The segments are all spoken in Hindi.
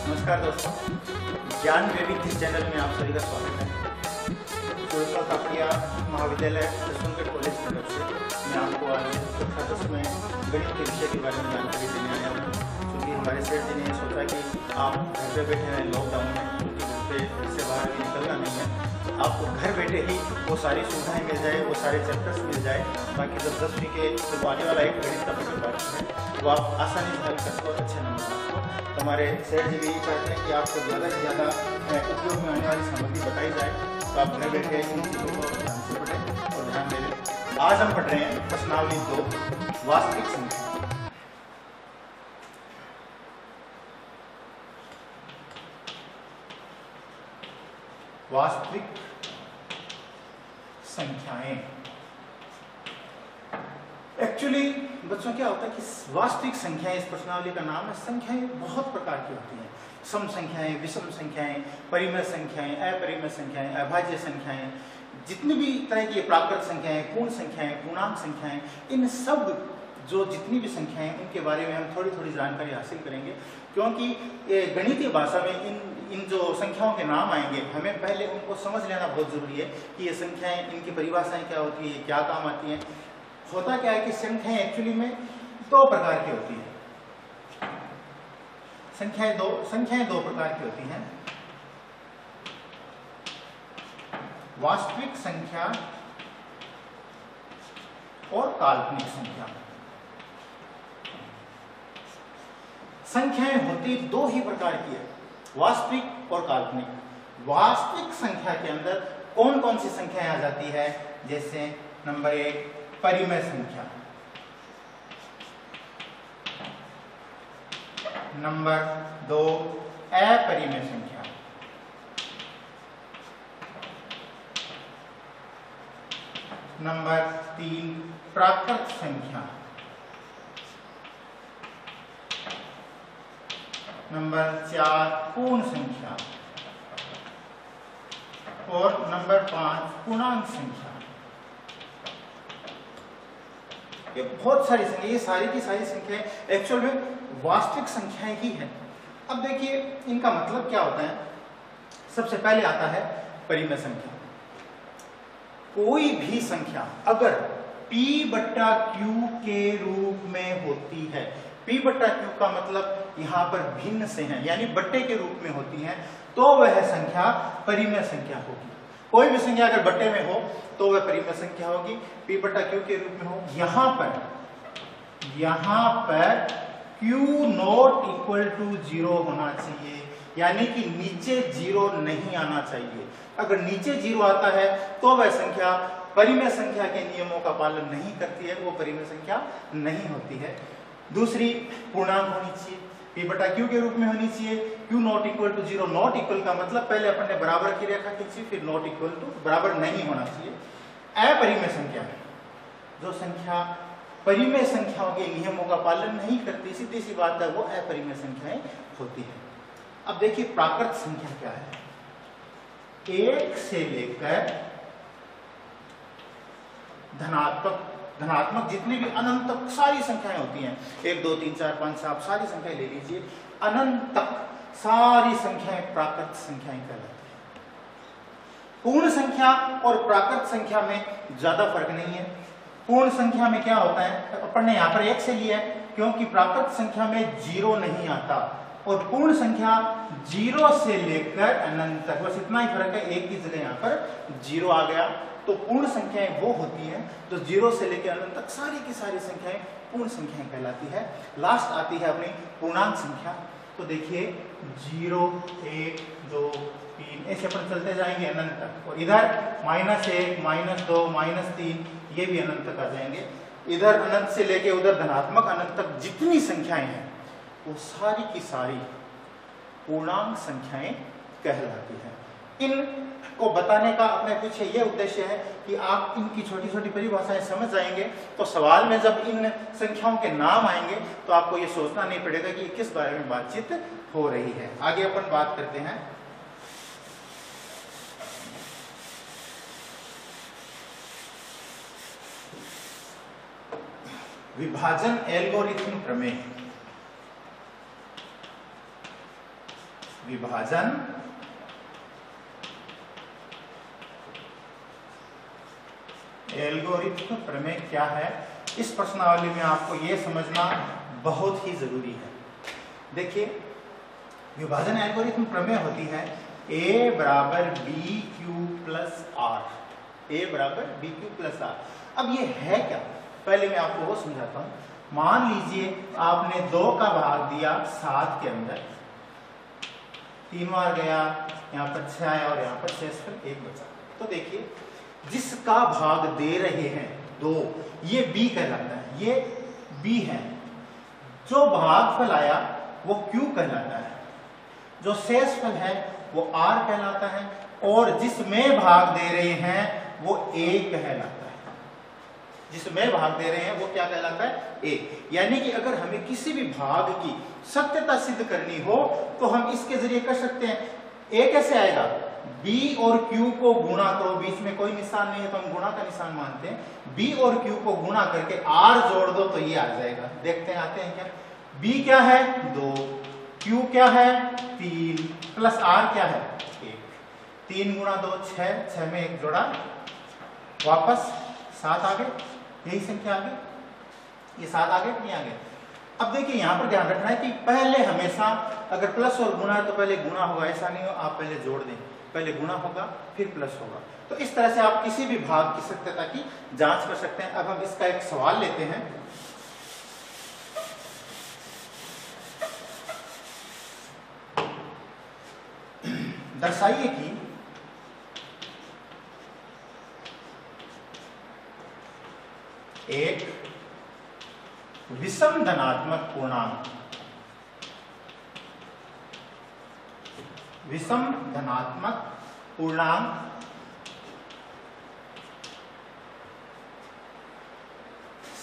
नमस्कार दोस्तों, ज्ञान वैविध्य चैनल में आप सभी का स्वागत है। सुरपा कापड़िया महाविद्यालय दसवंत कॉलेज की तरफ से मैं आपको आज कक्षा 10 में गणित के विषय के बारे में जानकारी देने आया हूँ। क्योंकि हमारे सेठ जी ने सोचा कि आप घर पे बैठे हैं, लॉकडाउन में, क्योंकि घर से बाहर भी निकलना नहीं है, आपको घर बैठे ही वो सारी सुविधाएं मिल जाए, वो सारे चैप्टर्स मिल जाए, ताकि जब 10वीं के जब आने वाला एक गणित का पेपर बाकी है वो आप आसानी से हल कर सको और अच्छे नंबर आपको। तो हमारे सेठ जी भी यही चाहते हैं कि आपको ज़्यादा से ज़्यादा उपयोग में आने वाली सामग्री बताई जाए, तो आप घर बैठे इन चीज़ों को ध्यान से पढ़ें और ध्यान दें। आज हम पढ़ रहे हैं प्रश्नावली 2, वास्तविक संख्या। वास्तविक संख्याएं। एक्चुअली बच्चों क्या होता है कि वास्तविक संख्याएं, इस प्रश्नावली का नाम है। संख्याएं बहुत प्रकार की होती हैं, सम संख्याएं, विषम संख्याएं, परिमेय संख्याएं, अपरिमेय संख्याएं, अभाज्य संख्याएं, जितनी भी तरह की प्राकृत संख्याएं, पूर्ण संख्याएं, पूर्णांक संख्याएं, इन सब जो जितनी भी संख्याएं उनके बारे में हम थोड़ी थोड़ी जानकारी हासिल करेंगे। क्योंकि गणितीय भाषा में इन जो संख्याओं के नाम आएंगे, हमें पहले उनको समझ लेना बहुत जरूरी है कि ये संख्याएं, इनकी परिभाषाएं क्या होती है, क्या काम आती हैं। होता क्या है कि संख्याएं एक्चुअली में दो प्रकार की होती है। संख्याएं दो प्रकार की होती हैं, वास्तविक संख्या और काल्पनिक संख्या। संख्याएं होती दो ही प्रकार की है, वास्तविक और काल्पनिक। वास्तविक संख्या के अंदर कौन कौन सी संख्याएं आ जाती है? जैसे नंबर 1 परिमेय संख्या, नंबर 2 अपरिमेय संख्या, नंबर 3 प्राकृत संख्या, नंबर 4 पूर्ण संख्या और नंबर 5 पूर्णांक संख्या। ये बहुत सारी संख्या, ये सारी की सारी संख्याएं एक्चुअल में वास्तविक संख्याएं ही हैं। अब देखिए इनका मतलब क्या होता है। सबसे पहले आता है परिमेय संख्या। कोई भी संख्या अगर P बट्टा Q के रूप में होती है, P बट्टा Q का मतलब यहाँ पर भिन्न से है, यानी बट्टे के रूप में होती है, तो वह संख्या परिमेय संख्या होगी। कोई भी संख्या अगर बट्टे में हो तो वह परिमेय संख्या होगी, P बट्टा Q के रूप में हो। यहाँ पर Q नॉट इक्वल टू 0 होना चाहिए, यानी कि नीचे 0 नहीं आना चाहिए। अगर नीचे 0 आता है तो वह संख्या परिमेय संख्या के नियमों का पालन नहीं करती है, वो परिमेय संख्या नहीं होती है। दूसरी पूर्णांक होनी चाहिए, P बटा Q के रूप में होनी चाहिए। Q not equal to 0, not equal का मतलब पहले अपन ने बराबर की रेखा खींची, फिर नॉट इक्वल टू, बराबर नहीं होना चाहिए। अपरिमेय संख्या, जो संख्या परिमेय संख्याओं के नियमों का पालन नहीं करती, सीधी सी बात है, वो अपरिमेय संख्याएं होती है। अब देखिए प्राकृत संख्या क्या है। 1 से लेकर धनात्मक जितनी भी अनंत तक सारी संख्याएं होती हैं, 1 2 3 4 5 6 आप सारी संख्याएं ले लीजिए, अनंत तक सारी संख्याएं प्राकृत संख्याएं कहलाती हैं। पूर्ण संख्या और प्राकृत संख्या में ज्यादा फर्क नहीं है। पूर्ण संख्या में क्या होता है, अपन ने यहाँ पर 1 से लिया है क्योंकि प्राकृत संख्या में 0 नहीं आता, और पूर्ण संख्या 0 से लेकर अनंत तक, बस इतना ही फर्क है, 1 की जगह यहाँ पर 0 आ गया। तो पूर्ण संख्याएं वो होती हैं जो 0 से लेकर अनंत तक सारी की सारी संख्याएं पूर्ण संख्याएं कहलाती है। लास्ट आती है अपनी पूर्णांक संख्या। तो देखिए 0 1 2 3 ऐसे अपन चलते जाएंगे अनंत तक, और इधर -1 -2 -3 ये भी अनंत तक आ जाएंगे। इधर अनंत से लेके उधर धनात्मक अनंत तक जितनी संख्याएं हैं वो सारी की सारी पूर्णांक संख्याएं कहलाती हैं। इनको बताने का अपने पीछे ये उद्देश्य है कि आप इनकी छोटी छोटी परिभाषाएं समझ जाएंगे, तो सवाल में जब इन संख्याओं के नाम आएंगे तो आपको ये सोचना नहीं पड़ेगा कि किस बारे में बातचीत हो रही है। आगे अपन बात करते हैं विभाजन एल्गोरिथम प्रमेय। विभाजन एल्गोरिथम प्रमेय क्या है, इस प्रश्नावली में आपको यह समझना बहुत ही जरूरी है। देखिए, विभाजन एल्गोरिथम प्रमेय होती है a बराबर B Q plus R, a बराबर बी क्यू प्लस आर। अब ये है क्या, पहले मैं आपको वो समझाता हूं। मान लीजिए आपने 2 का भाग दिया 7 के अंदर, 3 बार गया, यहाँ पर 6 आया और यहाँ पर शेषफल 1 बचा। तो देखिए, जिसका भाग दे रहे हैं 2, ये b कहलाता है, ये b है। जो भागफल आया वो q कहलाता है, जो शेषफल है वो r कहलाता है, और जिसमें भाग दे रहे हैं वो a कहलाता है। जिसमें भाग दे रहे हैं वो क्या कहलाता है, a। यानी कि अगर हमें किसी भी भाग की सत्यता सिद्ध करनी हो तो हम इसके जरिए कर सकते हैं। a कैसे आएगा, b और q को गुणा करो, बीच में कोई निशान नहीं है तो हम गुणा का निशान मानते हैं। b और q को गुणा करके r जोड़ दो तो ये आ जाएगा। देखते हैं आते हैं क्या, b क्या है 2, q क्या है 3, प्लस r क्या है 1। 3 गुणा 2 6, 6 में 1 जोड़ा, वापस 7 आ गए, यही संख्या आ गई, ये 7 आ गए नहीं आ गए। अब देखिए, यहां पर ध्यान रखना है कि पहले हमेशा अगर प्लस और गुणा है तो पहले गुणा होगा, ऐसा नहीं हो आप पहले जोड़ दें, पहले गुणा होगा फिर प्लस होगा। तो इस तरह से आप किसी भी भाग की सत्यता की जांच कर सकते हैं। अब हम इसका एक सवाल लेते हैं। दर्शाइए कि एक विषम धनात्मक पूर्णांक, विषम धनात्मक पूर्णांक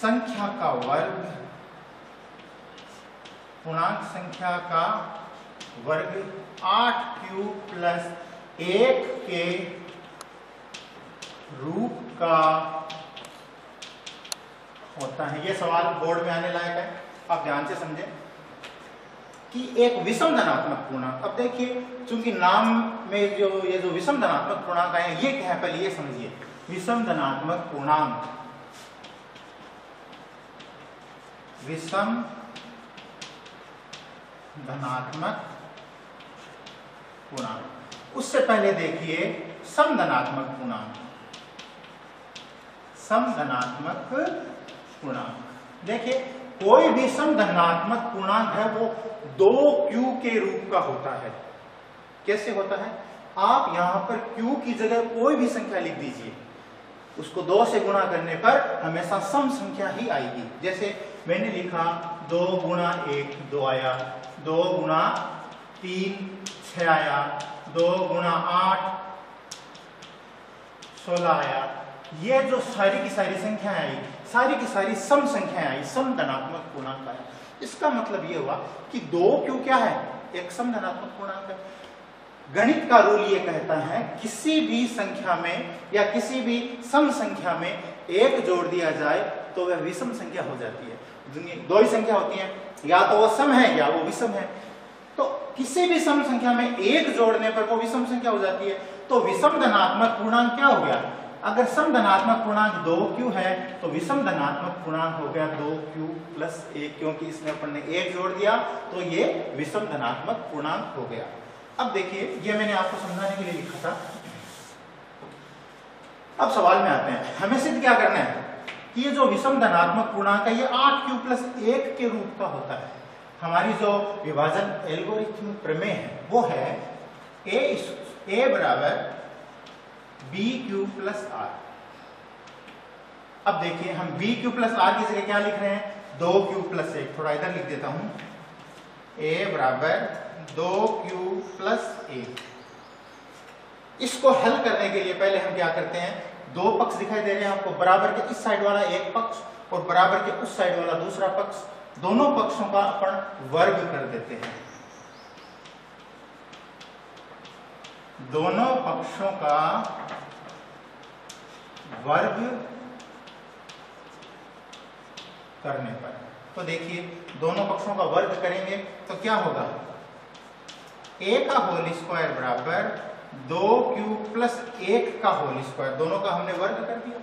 संख्या का वर्ग, पूर्णांक संख्या का वर्ग 8q प्लस 1 के रूप का होता है। यह सवाल बोर्ड में आने लायक है, आप ध्यान से समझें कि एक विषम धनात्मक पूर्णांक। अब देखिए, चूंकि नाम में जो ये जो विषम धनात्मक पूर्णांक आए हैं, ये क्या है पहले ये समझिए। विषम धनात्मक पूर्णांक, विषम धनात्मक पूर्णांक। उससे पहले देखिए समधनात्मक पूर्णांक, समधनात्मक पूर्णांक। देखिए, कोई भी समधनात्मक पूर्णांक है वो 2q के रूप का होता है। कैसे होता है, आप यहां पर q की जगह कोई भी संख्या लिख दीजिए, उसको 2 से गुणा करने पर हमेशा सम संख्या ही आएगी। जैसे मैंने लिखा 2 गुणा 1 2 आया, 2 गुणा 3 6 आया, 2 गुणा 8 16 आया। ये जो सारी की सारी संख्याएं आई, सारी की सारी सम संख्याएं आई, सम धनात्मक पूर्णांक आया। इसका मतलब ये हुआ कि 2q क्या है, एक सम धनात्मक पूर्णांक है। गणित का रूल ये कहता है किसी भी संख्या में या किसी भी सम संख्या में 1 जोड़ दिया जाए तो वह विषम संख्या हो जाती है। दो ही संख्या होती है, या तो वो सम है या वो विषम है। तो किसी भी सम संख्या में 1 जोड़ने पर वो विषम संख्या हो जाती है। तो विषम धनात्मक पूर्णांक क्या हो गया, अगर सम धनात्मक पूर्णांक 2q है तो विषम धनात्मक पूर्णांक हो गया 2q प्लस 1, क्योंकि इसमें अपन ने 1 जोड़ दिया तो ये विषम धनात्मक पूर्णांक हो गया। अब देखिए, ये मैंने आपको समझाने के लिए लिखा था। अब सवाल में आते हैं, हमें सिद्ध क्या करना है कि ये जो विषम धनात्मक पूर्णांक है ये 8q प्लस 1 के रूप का होता है। हमारी जो विभाजन एल्गोरिथम प्रमेय है वो है a बराबर bq प्लस r। अब देखिए, हम bq प्लस r की जगह क्या लिख रहे हैं, 2q प्लस 1। थोड़ा इधर लिख देता हूं, a बराबर 2q प्लस 1। इसको हल करने के लिए पहले हम क्या करते हैं, 2 पक्ष दिखाई दे रहे हैं आपको, बराबर के इस साइड वाला एक पक्ष और बराबर के उस साइड वाला दूसरा पक्ष, दोनों पक्षों का अपन वर्ग कर देते हैं। दोनों पक्षों का वर्ग करने पर, तो देखिए दोनों पक्षों का वर्ग करेंगे तो क्या होगा, a का होल स्क्वायर बराबर 2q प्लस 1 का होल स्क्वायर, दोनों का हमने वर्ग कर दिया।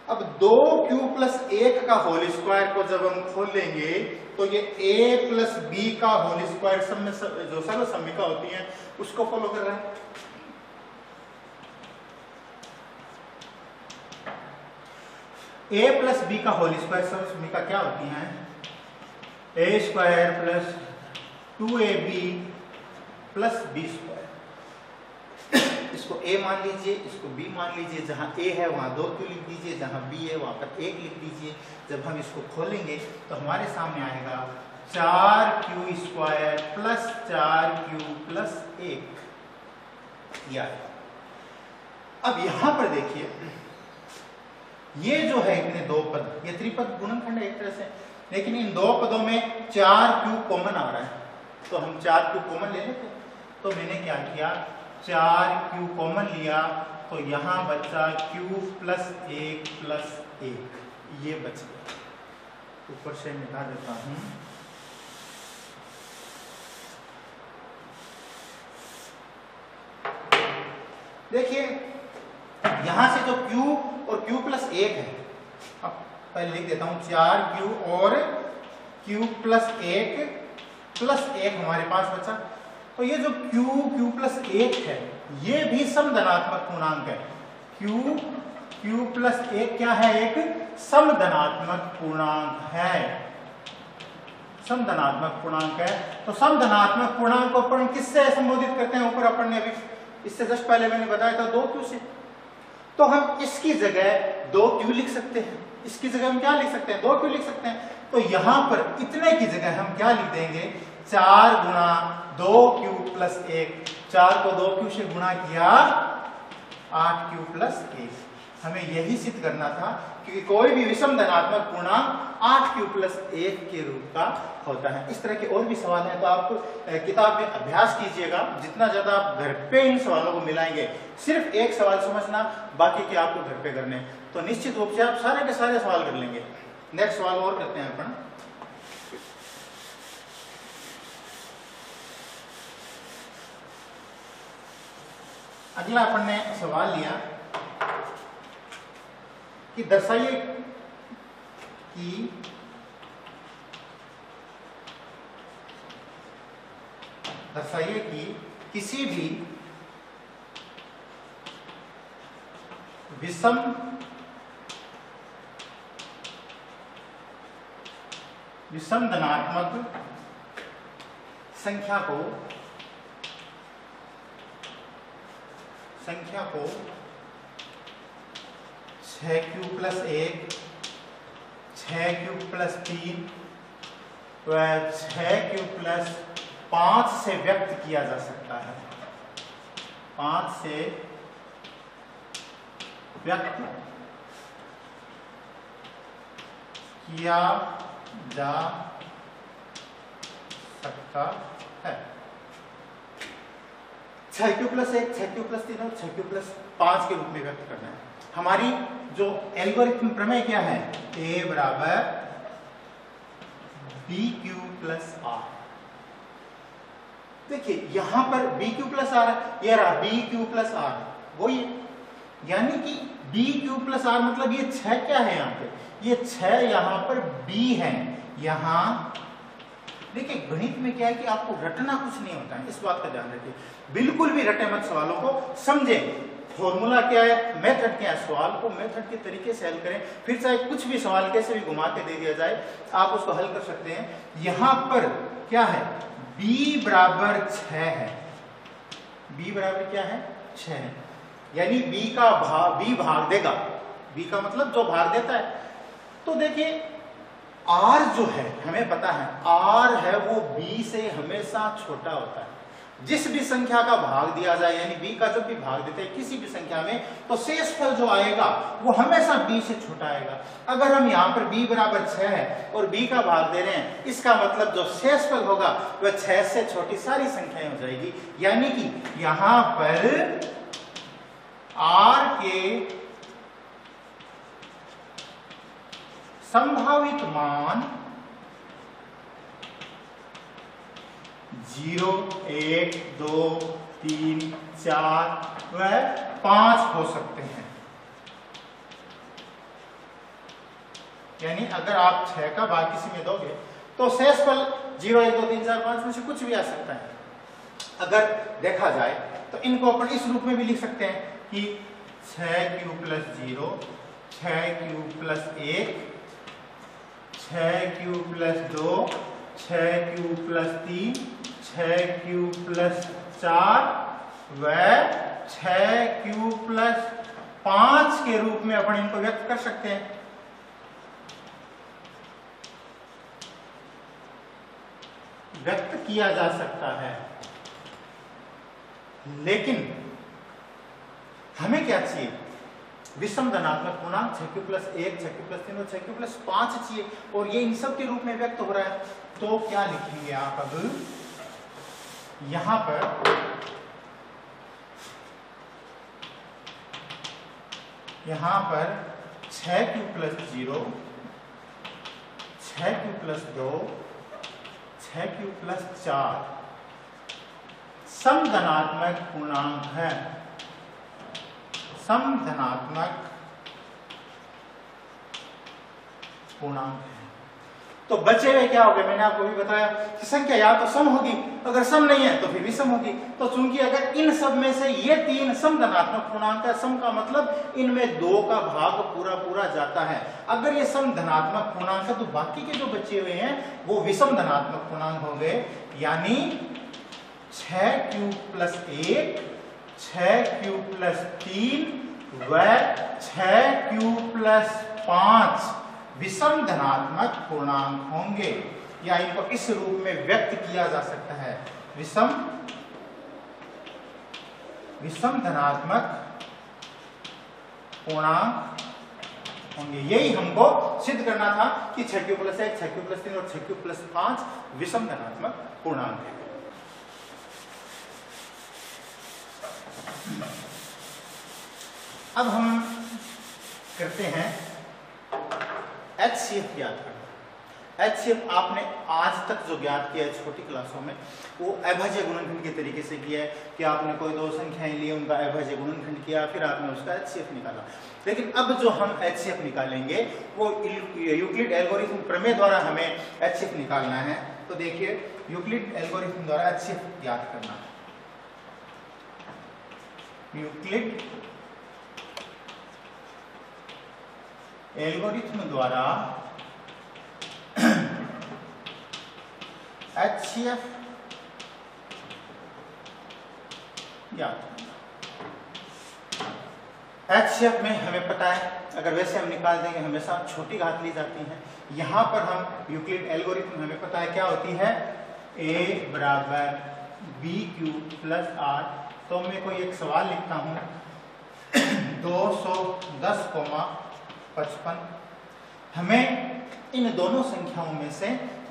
अब 2q प्लस 1 का होल स्क्वायर को जब हम खोल लेंगे तो ये a प्लस b का होल स्क्वायर सब में जो सर्व समीका होती है उसको फॉलो कर रहा है। a प्लस b का होल स्क्वायर सर्व समीका क्या होती है? a square plus 2ab plus b square. इसको a मान लीजिए, इसको b मान लीजिए, जहां a है वहां 2q लिख दीजिए, जहां b है वहां पर 1 लिख दीजिए। जब हम इसको खोलेंगे तो हमारे सामने आएगा 4q square plus 4q plus 1 ये आएगा। अब यहां पर देखिए ये जो है इतने दो पद, ये त्रिपद गुणनखंड है एक तरह से, लेकिन इन दो पदों में 4q कॉमन आ रहा है तो हम 4q कॉमन ले लेते। तो मैंने क्या किया, 4q कॉमन लिया तो यहां बचा q प्लस 1 प्लस 1 ये बच गया। ऊपर से मिटा देता हूं। देखिए यहां से जो q और q प्लस 1 है, अब पहले लिख देता हूं 4q और q प्लस 1 हमारे पास बचा। तो ये जो q प्लस 1 है ये भी समधनात्मक पूर्णांक है। q प्लस 1 क्या है? एक समधनात्मक पूर्णांक है, समधनात्मक पूर्णांक है। तो समधनात्मक पूर्णांक को अपन किससे संबोधित करते हैं? ऊपर अपन ने अभी इससे जस्ट पहले मैंने बताया था 2q से। तो हम इसकी जगह 2q लिख सकते हैं, इसकी जगह हम क्या लिख सकते हैं? 2q लिख सकते हैं। तो यहां पर इतने की जगह हम क्या लिख देंगे? 4 गुणा 2q प्लस 1, 4 को 2q से गुणा किया 8q प्लस 1। हमें यही सिद्ध करना था क्योंकि कोई भी विषम धनात्मक पूर्णांक 8q प्लस 1 के रूप का होता है। इस तरह के और भी सवाल हैं तो आप किताब में अभ्यास कीजिएगा। जितना ज्यादा आप घर पे इन सवालों को मिलाएंगे, सिर्फ एक सवाल समझना, बाकी के आपको घर पे करने, तो निश्चित रूप से आप सारे के सारे सवाल कर लेंगे। नेक्स्ट सवाल और करते हैं अपन। अगला अपन ने सवाल लिया कि दर्शाइए कि किसी भी विषम धनात्मक संख्या को 6q प्लस 1, 6q प्लस 3 व 6q प्लस 5 से व्यक्त किया जा सकता है। 5 से व्यक्त किया जा सकता है। 6q प्लस 1, 6q प्लस 3 और 6q प्लस 5 के रूप में व्यक्त करना है। हमारी जो एल्गोरिथम प्रमेय क्या है? a बराबर bq प्लस r। देखिए यहां पर bq प्लस r, ये रहा bq प्लस r, वही है। यानी कि bq प्लस r मतलब ये 6 क्या है यहाँ पे? ये 6 यहां पर b है। यहां देखिए गणित में क्या है कि आपको रटना कुछ नहीं होता है, इस बात का ध्यान रखिए। बिल्कुल भी रटे मत, सवालों को समझें। फॉर्मूला क्या है, मेथड क्या है, सवाल को मेथड के तरीके से हल करें। फिर चाहे कुछ भी सवाल कैसे भी घुमा के दे दिया जाए, आप उसको हल कर सकते हैं। यहां पर क्या है? b बराबर 6 है। b बराबर क्या है? 6 है। यानी b भाग देगा। b का मतलब जो भाग देता है। तो देखिए r जो है हमें पता है, r है वो b से हमेशा छोटा होता है। जिस भी संख्या का भाग दिया जाए, यानी b का जब भी भाग देते हैं किसी भी संख्या में, तो शेषफल जो आएगा वो हमेशा b से छोटा आएगा। अगर हम यहाँ पर b बराबर 6 है और b का भाग दे रहे हैं, इसका मतलब जो शेषफल होगा वह 6 से छोटी सारी संख्याएं हो जाएगी। यानी कि यहां पर r के संभावित मान 0, 1, 2, 3, 4 व 5 हो सकते हैं। यानी अगर आप 6 का भाग किसी में दोगे तो शेषफल 0, 1, 2, 3, 4, 5 में से कुछ भी आ सकता है। अगर देखा जाए तो इनको अपन इस रूप में भी लिख सकते हैं कि 6q + 0, 6q + 1, 6q + 2, 6q + 3, 6q + 4 व 6q + 5 के रूप में अपन इनको व्यक्त कर सकते हैं। व्यक्त किया जा सकता है, लेकिन हमें क्या चाहिए? विषम धनात्मक पूर्णांक 6q + 1, 6q + 3 और 6q + 5 चाहिए, और ये इन सब के रूप में व्यक्त हो रहा है। तो क्या लिखेंगे आप? अब यहां पर यहां पर 6q + 0, 6q + 2, 6q + 4 समधनात्मक पूर्णांक है। समधनात्मक पूर्णांक है। तो बचे हुए क्या हो गए? मैंने आपको भी बताया कि संख्या या तो सम होगी, अगर सम नहीं है तो फिर विषम होगी। तो चूंकि अगर इन सब में से ये 3 समधनात्मक पूर्णांक है, सम का मतलब इनमें 2 का भाग पूरा पूरा जाता है। अगर ये समधनात्मक पूर्णांक है तो बाकी के जो बचे हुए हैं वो विषम धनात्मक पूर्णांक हो गए। यानी 6q + 1, 6q + 3 व 6q + 5 विषम धनात्मक पूर्णांक होंगे, या इनको इस रूप में व्यक्त किया जा सकता है। विषम धनात्मक पूर्णांक होंगे। यही हमको सिद्ध करना था कि 6q + 1, 6q + 3 और 6q + 5 विषम धनात्मक पूर्णांक है। अब हम करते हैं HCF ज्ञात करना। HCF आपने आज तक जो ज्ञात किया है छोटी क्लासों में, वो अभाज्य गुणनखंड के तरीके से किया है कि आपने कोई 2 संख्याएं ली, उनका अभाज्य गुणनखंड किया, फिर आपने उसका HCF निकाला। लेकिन अब जो हम HCF निकालेंगे वो यूक्लिड एल्गोरिथम प्रमेय द्वारा हमें HCF निकालना है। तो देखिए, यूक्लिड एल्गोरिथम द्वारा HCF ज्ञात करना। यूक्लिड एल्गोरिथम द्वारा HCF ज्ञात। HCF में हमें पता है, अगर वैसे हम निकाल देंगे हमेशा छोटी घात ली जाती है। यहां पर हम यूक्लिड एल्गोरिथम हमें पता है क्या होती है, a = bq + r। तो मैं कोई एक सवाल लिखता हूं 210,55। हमें इन दोनों संख्याओं में से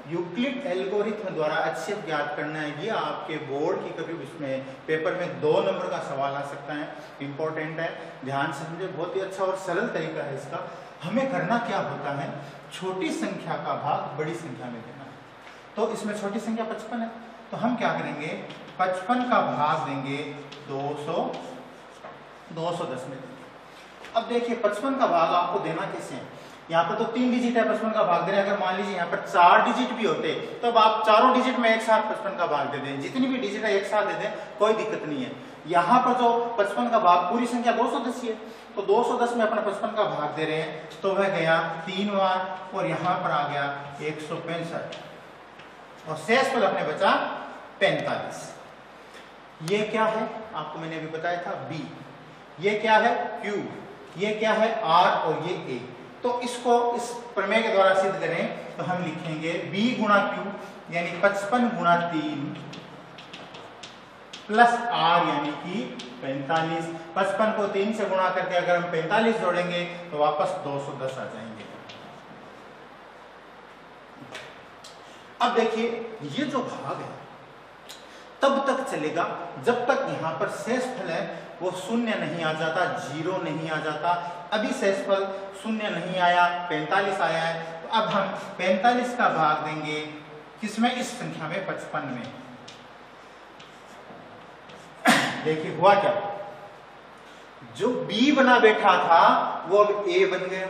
यूक्लिड एल्गोरिथम द्वारा HCF ज्ञात करना है। ये आपके बोर्ड की कभी इसमें पेपर में 2 नंबर का सवाल आ सकता है, इंपॉर्टेंट है, ध्यान से समझे। बहुत ही अच्छा और सरल तरीका है इसका। हमें करना क्या होता है, छोटी संख्या का भाग बड़ी संख्या में देना है। तो इसमें छोटी संख्या 55 है, तो हम क्या करेंगे, 55 का भाग देंगे 210 में देंगे। अब देखिए 55 का भाग आपको देना कैसे है, यहाँ पर तो 3 डिजिट है 55 का भाग दे रहे हैं। अगर मान लीजिए यहाँ पर 4 डिजिट भी होते तो अब आप चारों डिजिट में एक साथ 55 का भाग दे दें, जितनी भी डिजिट है एक साथ दे दें, कोई दिक्कत नहीं है। यहाँ पर जो 55 का भाग, पूरी संख्या 210 है, तो 210 में अपना 55 का भाग दे रहे हैं, तो वह गया 3 बार और यहाँ पर आ गया 165 और शेषफल अपने बचा 45। ये क्या है, आपको मैंने अभी बताया था B, ये क्या है Q, ये क्या है R और ये A। तो इसको इस प्रमेय के द्वारा सिद्ध करें तो हम लिखेंगे B × Q यानी 55 × 3 प्लस R यानी कि 45। 55 को 3 से गुणा करके अगर हम 45 जोड़ेंगे तो वापस 210 आ जाएंगे। अब देखिए ये जो भाग है तब तक चलेगा जब तक यहां पर शेषफल है वो शून्य नहीं आ जाता, 0 नहीं आ जाता। अभी शेषफल शून्य नहीं आया, 45 आया है, तो अब हम 45 का भाग देंगे किसमें, इस संख्या में 55 में। देखिए हुआ क्या, जो b बना बैठा था वो अब a बन गया,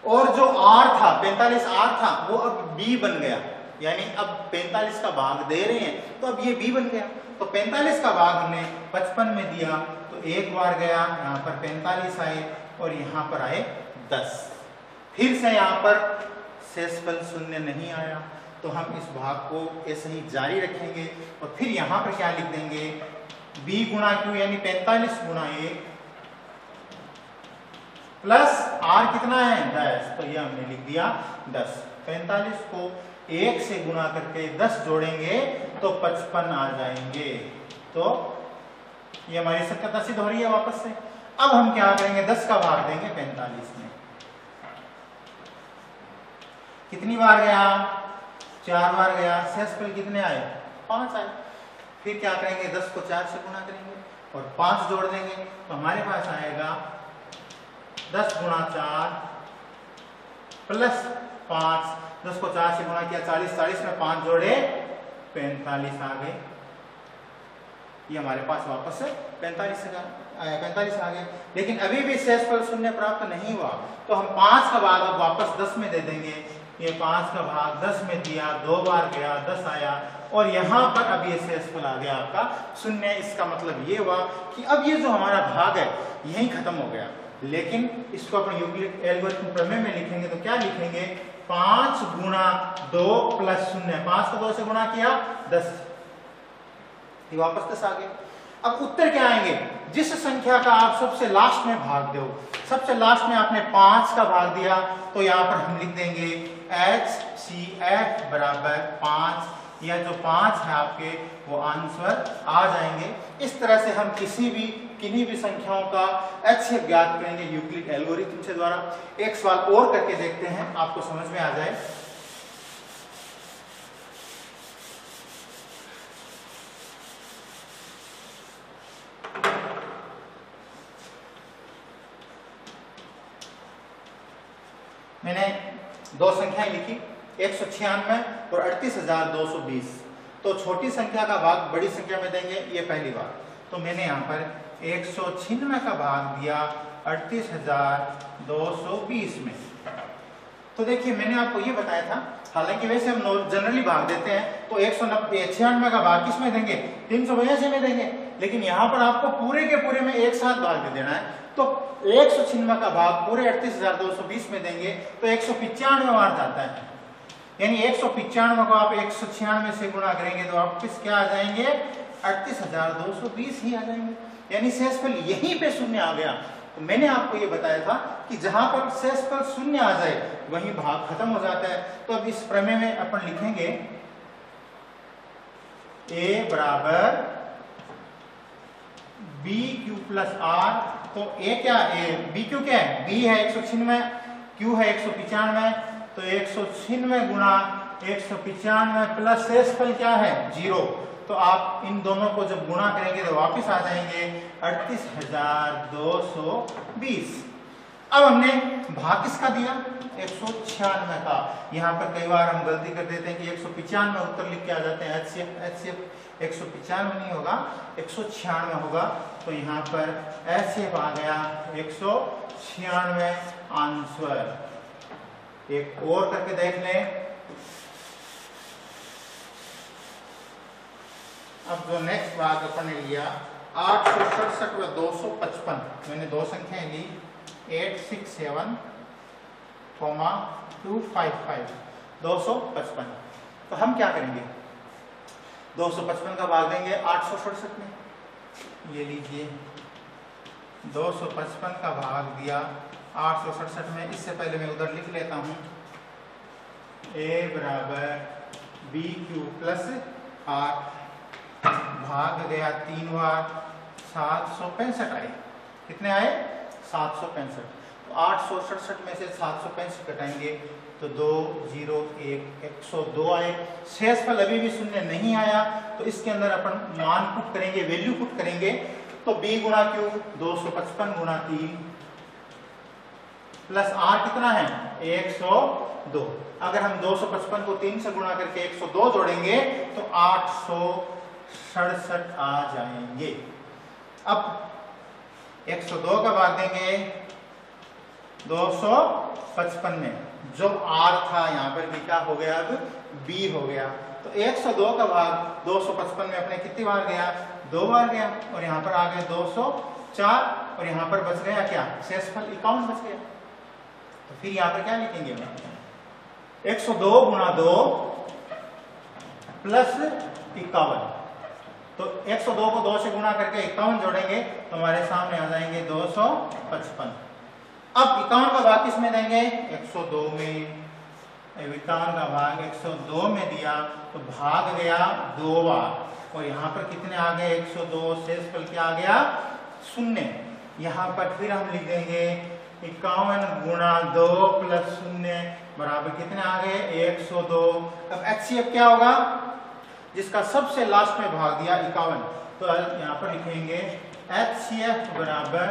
और जो r था 45r था वो अब b बन गया, यानी अब 45 का भाग दे रहे हैं तो अब ये b बन गया। तो 45 का भाग हमने 55 में दिया तो एक बार गया, यहाँ पर 45 आए और यहाँ पर आए 10। फिर से यहाँ पर शेषफल शून्य नहीं आया तो हम इस भाग को ऐसे ही जारी रखेंगे और फिर यहाँ पर क्या लिख देंगे, b गुणा q यानी 45 गुणा 1 प्लस r कितना है 10, तो ये हमने लिख दिया 10। 45 को 1 से गुणा करके 10 जोड़ेंगे तो 55 आ जाएंगे। तो ये हमारी सत्यता सिद्ध हो रही है वापस से। अब हम क्या करेंगे, 10 का भाग देंगे 45 में। कितनी बार गया, 4 बार गया, शेषफल कितने आए 5 आए। फिर क्या करेंगे, 10 को 4 से गुणा करेंगे और 5 जोड़ देंगे तो हमारे पास आएगा 10 गुणा 4 प्लस 5, 10 को 4 से गुणा किया 40, 40 में 5 जोड़े 45 आ गए। ये हमारे पास वापस से 45 आ गए। लेकिन अभी भी शेषफल शून्य प्राप्त नहीं हुआ तो हम 5 का भाग अब वापस 10 में दे देंगे। ये 5 का भाग 10 में दिया, 2 बार गया 10 आया और यहाँ पर अब ये शेषफल आ गया आपका शून्य। इसका मतलब ये हुआ कि अब ये जो हमारा भाग है यही खत्म हो गया। लेकिन इसको अपन यूक्लिड एल्गोरिथम प्रमेय में लिखेंगे तो क्या लिखेंगे, 5 गुणा 2 प्लस 0, 5 को 2 से गुणा किया 10, ये वापस 10 आ गए। अब उत्तर क्या आएंगे, जिस संख्या का आप सबसे लास्ट में भाग दो, सबसे लास्ट में आपने 5 का भाग दिया तो यहाँ पर हम लिख देंगे HCF बराबर 5, या जो 5 है आपके वो आंसर आ जाएंगे। इस तरह से हम किन्हीं भी संख्याओं का HCF ज्ञात करेंगे यूक्लिड एल्गोरिथम से द्वारा। एक सवाल और करके देखते हैं, आपको समझ में आ जाए। मैंने दो संख्याएं लिखी, 196 और 38,220। तो छोटी संख्या का भाग बड़ी संख्या में देंगे, ये पहली बात। तो मैंने यहाँ पर 196 का भाग दिया 38,220 में। तो देखिए मैंने आपको ये बताया था, हालांकि वैसे हम जनरली भाग देते हैं तो 196 का भाग किस में देंगे, 382 में देंगे, लेकिन यहाँ पर आपको पूरे के पूरे में एक साथ भाग दे देना है। तो 196 का भाग पूरे 38,220 में देंगे तो 195 बार जाता है, यानी 195 को आप 196 से गुणा करेंगे तो वापस क्या आ जाएंगे, 38,220 ही आ जाएंगे, यानी शेषफल यहीं पे शून्य आ गया। तो मैंने आपको ये बताया था कि जहां पर शेषफल शून्य आ जाए वहीं भाग खत्म हो जाता है। तो अब इस प्रमेय में अपन लिखेंगे A बराबर BQ प्लस R। तो A क्या है, BQ क्या है, B है 196, Q है 195, तो 196 गुणा 195 प्लस शेषफल क्या है 0। तो आप इन दोनों को जब गुणा करेंगे तो वापस आ जाएंगे 38,220। अब हमने भाग किसका दिया, 196 का। यहाँ पर कई बार हम गलती कर देते हैं कि 195 उत्तर लिख के आ जाते हैं, HCF 195 नहीं होगा, 196 होगा। तो यहाँ पर HCF आ गया 196 आंसर। एक और करके देख लें। अब जो नेक्स्ट भाग अपन ने लिया 867 व 255, मैंने दो संख्याएं ली 867,255 255। तो हम क्या करेंगे, 255 का भाग देंगे 867 में। ये लीजिए 255 का भाग दिया 867 में। इससे पहले मैं उधर लिख लेता हूं, A बराबर BQ प्लस R, भाग गया 3 बार 765 आए। कितने आए, 765। तो 867 में से 765 घटाएंगे तो 2 0 1 102 आए। शेषफल अभी भी शून्य नहीं आया तो इसके अंदर अपन मान पुट करेंगे, वैल्यू पुट करेंगे। तो B गुणा Q 255 गुणा 3 प्लस R कितना है 102। अगर हम 255 को 3 से गुणा करके 102 जोड़ेंगे तो 867 आ जाएंगे। अब 102 का भाग देंगे 255 में, जो r था यहाँ पर भी क्या हो गया, अब b हो गया। तो 102 का भाग 255 में अपने कितनी बार गया, 2 बार गया, और यहाँ पर आ गए 204, और यहाँ पर बच गया क्या, शेषफल 51 बच गया। तो फिर यहाँ पर क्या लिखेंगे, 102 गुणा 2 प्लस 51। तो 102 को 2 से गुणा करके 51 जोड़ेंगे तो हमारे सामने आ जाएंगे 255। अब 51 का भाग किस में देंगे, 102 में। 51 का भाग 102 में दिया तो भाग गया 2 बार, और यहाँ पर कितने आ गए, 102, शेषफल क्या आ गया, 0। यहाँ पर फिर हम लिख देंगे 51 गुणा 2 प्लस 0 बराबर कितने आ गए, 102। अब HCF क्या होगा, जिसका सबसे लास्ट में भाग दिया 51, तो यहाँ पर लिखेंगे HCF बराबर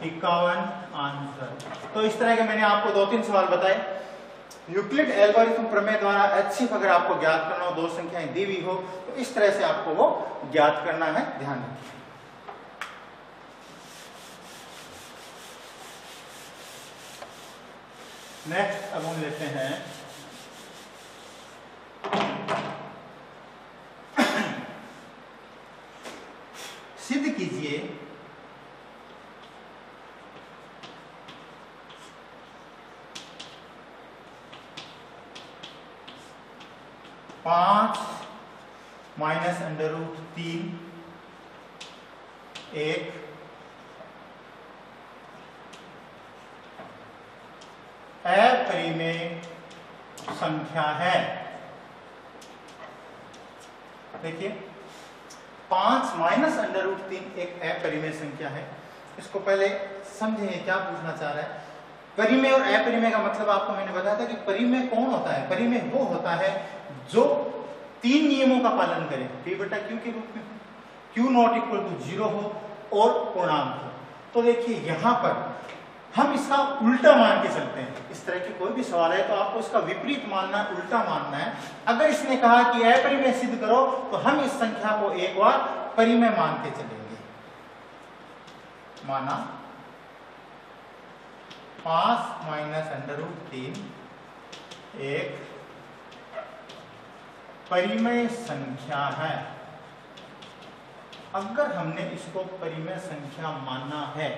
51 आंसर। तो इस तरह के मैंने आपको 2-3 सवाल बताए। यूक्लिड एल्गोरिथम प्रमेय द्वारा HCF अगर आपको ज्ञात करना हो, 2 संख्याएं दी हुई हो, तो इस तरह से आपको वो ज्ञात करना है, ध्यान रखिए। नेक्स्ट अब हम लेते हैं सिद्ध कीजिए पांच माइनस √3 एक अपरिमेय संख्या है। देखिए 5 माइनस √3 एक अपरिमेय संख्या है। इसको पहले समझिए क्या पूछना चाह रहा है। परिमेय और अपरिमेय का मतलब आपको मैंने बताया था कि परिमेय कौन होता है, परिमेय वो होता है जो 3 नियमों का पालन करे, p/q के रूप में, q नॉट इक्वल टू 0 हो और पूर्णांक हो। तो देखिए यहाँ पर हम इसका उल्टा मान के चलते हैं। इस तरह की कोई भी सवाल है तो आपको इसका विपरीत मानना है, उल्टा मानना है। अगर इसने कहा कि अपरिमेय सिद्ध करो तो हम इस संख्या को एक बार परिमेय मान के चलेंगे। माना 5 माइनस √3 एक परिमेय संख्या है। अगर हमने इसको परिमेय संख्या माना है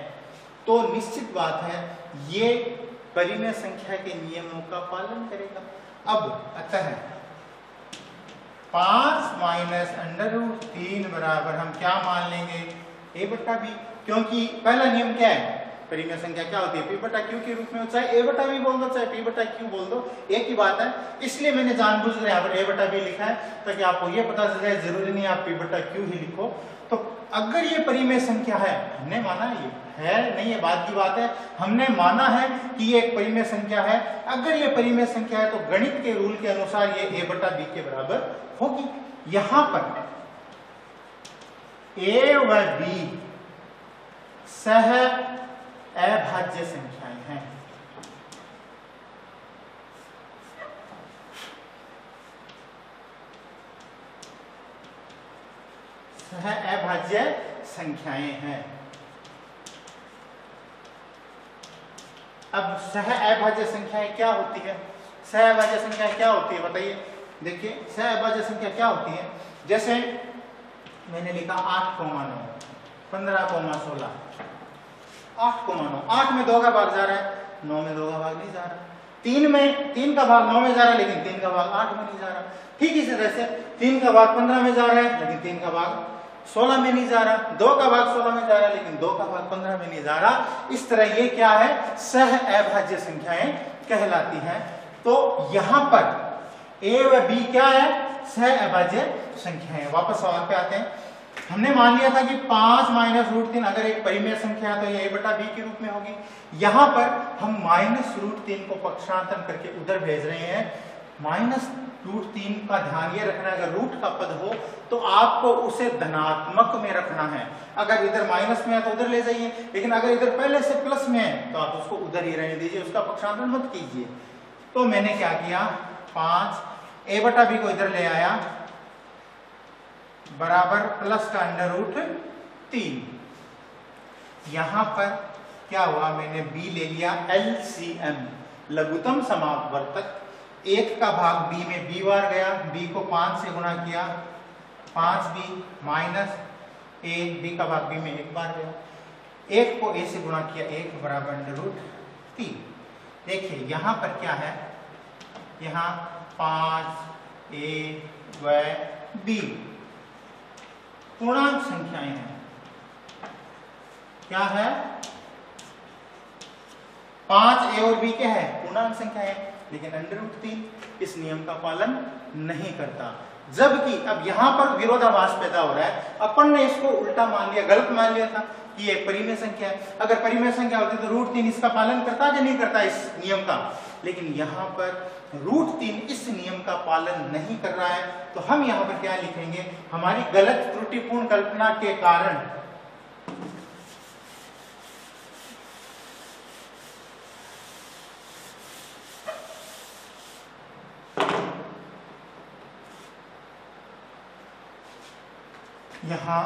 तो निश्चित बात है ये परिमेय संख्या के नियमों का पालन करेगा। अब अतः 5 माइनस √3 बराबर हम क्या मान लेंगे, a/b, क्योंकि पहला नियम क्या है, परिमेय संख्या क्या होती है, p/q के रूप में हो, चाहे a/b बोल दो चाहे p/q बोल दो, एक ही बात है। इसलिए मैंने जानबूझकर यहाँ पर a/b लिखा है ताकि आपको ये पता चल जाए, जरूरी नहीं आप p/q ही लिखो। तो अगर ये परिमेय संख्या है, हमने माना ये है नहीं, ये बात की बात है, हमने माना है कि ये एक परिमेय संख्या है। अगर ये परिमेय संख्या है तो गणित के रूल के अनुसार ये a/b के बराबर होगी। यहां पर a व b सह अभाज्य संख्याएं हैं। सह अभाज्य संख्याएं हैं। अब सह अभाज्य संख्याएं क्या होती है, सह अभाज्य संख्याएं क्या होती है बताइए। देखिए सह अभाज्य संख्या क्या होती है, जैसे मैंने लिखा 8,9, 15,16, 8,9, 8 में 2 का भाग जा रहा है, 9 में 2 का भाग नहीं जा रहा, 3 में 3 का भाग 9 में जा रहा है लेकिन 3 का भाग 8 में नहीं जा रहा। ठीक इसी तरह से 3 का भाग 15 में जा रहा है लेकिन 3 का भाग 16 में नहीं जा रहा, 2 का भाग 16 में जा रहा है लेकिन 2 का भाग 15 में नहीं जा रहा। इस तरह ये क्या है, सह अभाज्य संख्याएं कहलाती हैं। तो यहां पर a व b क्या है, सह अभाज्य संख्याएं। वापस सवाल पे आते हैं। हमने मान लिया था कि 5 माइनस √3 अगर एक परिमेय संख्या है तो ये a/b के रूप में होगी। यहां पर हम -√3 को पक्षांतरण करके उधर भेज रहे हैं। -√3 का ध्यान ये रखना है, अगर रूट का पद हो तो आपको उसे धनात्मक में रखना है। अगर इधर माइनस में है तो उधर ले जाइए, लेकिन अगर इधर पहले से प्लस में है तो आप उसको उधर ही रहने दीजिए, उसका पक्षांतरण मत कीजिए। तो मैंने क्या किया, 5 a/b को इधर ले आया बराबर प्लस का √3। यहां पर क्या हुआ, मैंने b ले लिया LCM, लघुत्तम समापवर्तक। 1 का भाग b में b बार गया, b को 5 से गुणा किया, 5b माइनस a, b का भाग b में 1 बार गया, 1 को a से गुणा किया, 1 बराबर √3। देखिए यहां पर क्या है, यहां 5a व b पूर्णांक संख्याएं हैं। क्या है, 5a और b क्या है, पूर्णांक संख्या है, लेकिन √3 इस नियम का पालन नहीं करता। जबकि अब यहां पर विरोधाभास पैदा हो रहा है। अपन ने इसको उल्टा मान लिया, गलत मान लिया था कि ये परिमेय संख्या है। अगर परिमेय संख्या होती तो √3 इसका पालन करता या नहीं करता इस नियम का, लेकिन यहां पर √3 इस नियम का पालन नहीं कर रहा है। तो हम यहां पर क्या लिखेंगे, हमारी गलत त्रुटिपूर्ण कल्पना के कारण यहां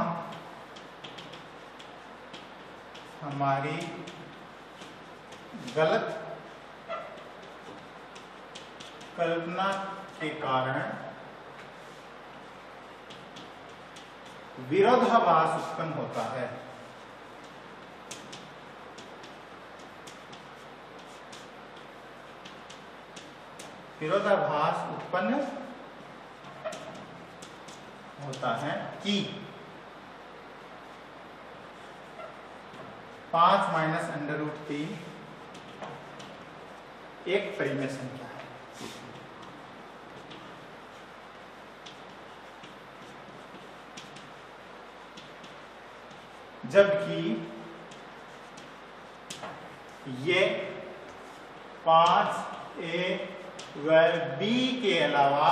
हमारी गलत कल्पना के कारण विरोधाभास उत्पन्न होता है। विरोधाभास उत्पन्न होता है कि 5 माइनस √3 एक परिमेय संख्या है। जबकि ये 5a व b के अलावा